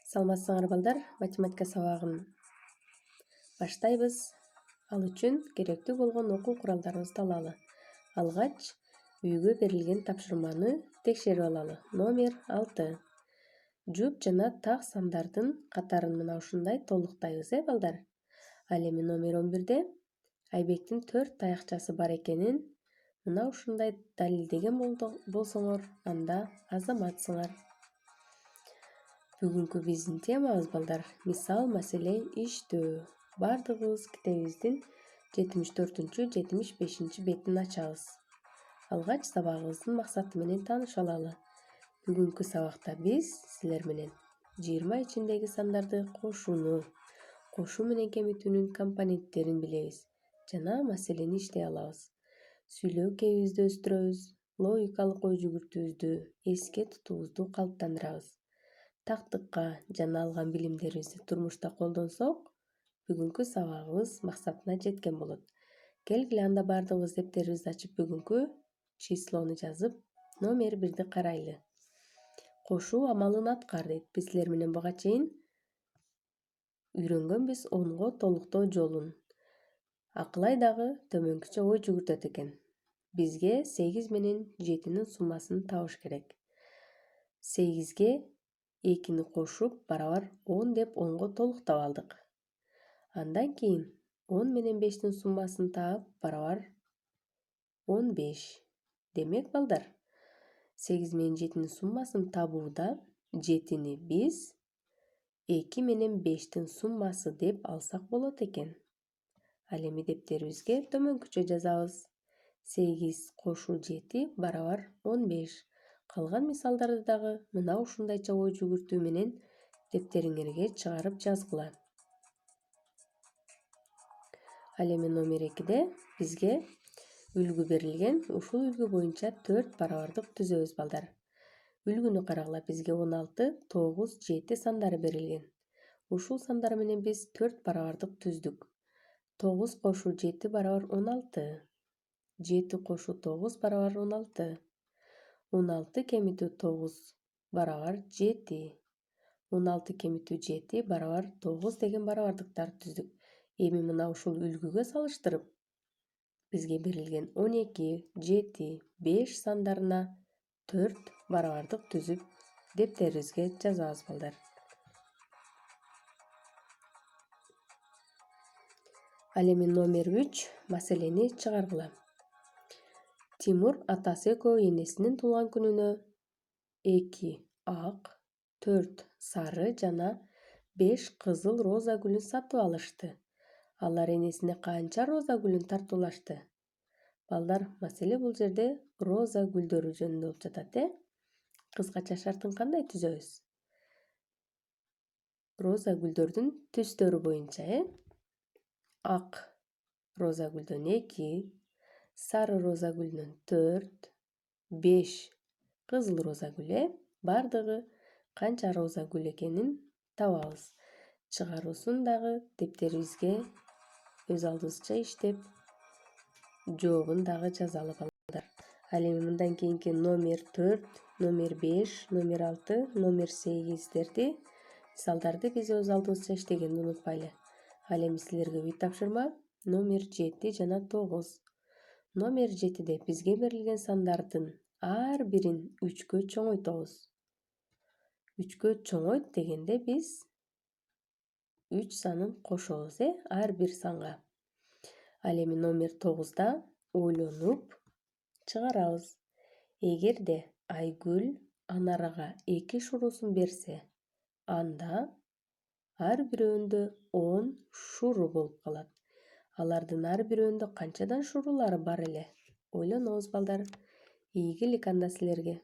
Саламатсыңар балдар, математика сабагын баштайбыз. Ал үчүн керектүү болгон окуу куралдарыбызды алалы. Алгач, үйгө берилген тапшырманы текшерип алалы. Номер 6. Жуп жана так сандардын катарын мына ушундай толуктайбыз, балдар? Ал эми номер 11-де Айбектин 4 таякчасы бар экенин мына ушундай далилдеген болсоңор, анда азаматсыңар. Бүгүнкү биздин темабыз, балдар, мисал, маселе, иштөө. Бардыгыбыз китебибиздин 74-75 бетин ачабыз. Алгач сабагыбыздын максаты менен таанышып алалы. Бүгүнкү сабакта биз силер менен 20 ичиндеги сандарды кошуу менен кемитүүнүн компоненттерин билебиз жана маселени иштей алабыз. Сүйлөө кебибизди өстүрөбүз, логикалык ой жүгүртүүбүздү, эске тутуубузду калыптандырабыз. Тактыкка жана алган билимдерибизди турмушта колдонсок, бүгүнкү сабагыбыз максатына жеткен болот. Келгиле анда бардыгыбыз дептерибизди ачып бүгүнкү числону жазып, номер 1-ди карайлы. Кошуу амалын аткар дейт. Биз силер менен буга чейин үйрөнгөнбүз онго толуктоо жолун. Акылай дагы төмөнкүчө ой жүгүртөт экен. Бизге 8 менен 7-нин суммасын табыш керек. 8-ге 2-ни кошуп барабар 10 деп 10го толуктап алдык. Андан кийин 10 менен 5-тин суммасын таап барабар 15. Демек, балдар, 8 менен 7-нин суммасын табууда 7-ни биз 2 менен 5-тин суммасы деп алсак болот экен. Ал эми дептерибизге төмөнкүчө жазабыз. 8 кошуу 7 барабар 15. Калган мисалдарды дагы мына ушундайча ой жүгүртүү менен дептериңерге чыгарып жазгыла. Ал эми номер 2-де бизге үлгү берилген. Ушул үлгү боюнча 4 барабардык түзөбүз, балдар. Үлгүнү карагыла. Бизге 16, 9, 7 сандары берилген. Ушул сандар менен биз 4 барабардык түздүк. 9 кошуу 7 барабар 16. 7 кошуу 9 барабар 16. 16 кемитүү 9 барабар 7. 16 кемитүү 7 барабар 9 деген барабардыктарды түздүк. Эми мына ушул үлгүгө салыштырып, бизге берилген 12, 7, 5 сандарына 4 барабардык түзүп, дептерибизге жазабыз, балдар. Ал эми номер 3 маселени чыгаргыла. Тимур атасы экөө энесинин туулган күнүнө 2 ак, 4 сары жана 5 кызыл роза гүлүн сатып алышты. Алар энесине канча роза гүлүн тартуулашты? Балдар, маселе бул жерде роза гүлдөрү жөнүндө болуп жатат, Кыскача шартын кандай түзөбүз? Роза гүлдөрдүн түстөрү боюнча, ак роза гүлдөн 2, сары роза гүлдөн 4, 5 кызыл роза гүл, бардыгы канча роза гүл экенин табабыз. Чыгаруусун дагы дептерибизге өз алдыбызча иштеп, жообун дагы жазалы, балдар. Ал эми мындан кийинки номер 4, номер 5, номер 6, номер 8-дерди, мисалдарды биз өз алдыбызча иштегенди унутпайлы. Ал эми силерге үй тапшырма номер 7 жана 9. Номер 7-де бизге берилген сандардын ар бирин 3-кө чоңойтобуз. 3-кө чоңойт дегенде биз 3 санын кошобуз, ар бир санга. Ал эми номер 9-да ойлонуп чыгарабыз. Эгерде Айгүл Анарага 2 шуруусун берсе, анда ар бирөөндө 10 шуру болуп калат. Алардын ар бирөөндө канчадан шурулары бар эле? Ойлонобуз, балдар. Ийгилик анда силерге.